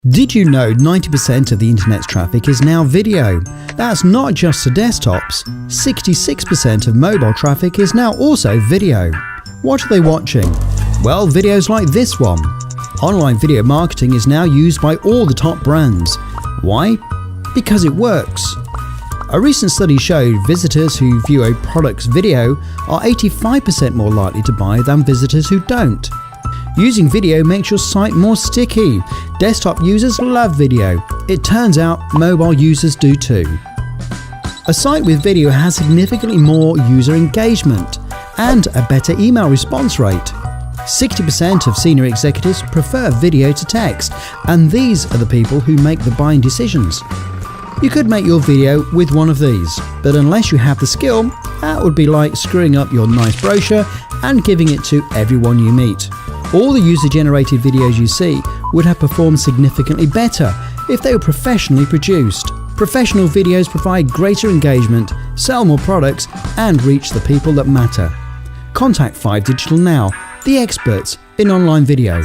Did you know 90% of the internet's traffic is now video? That's not just to desktops. 66% of mobile traffic is now also video. What are they watching? Well, videos like this one. Online video marketing is now used by all the top brands. Why? Because it works. A recent study showed visitors who view a product's video are 85% more likely to buy than visitors who don't. Using video makes your site more sticky. Desktop users love video. It turns out mobile users do too. A site with video has significantly more user engagement and a better email response rate. 60% of senior executives prefer video to text, and these are the people who make the buying decisions. You could make your video with one of these, but unless you have the skill, that would be like screwing up your nice brochure and giving it to everyone you meet. All the user-generated videos you see would have performed significantly better if they were professionally produced. Professional videos provide greater engagement, sell more products, and reach the people that matter. Contact 5 Digital now, the experts in online video.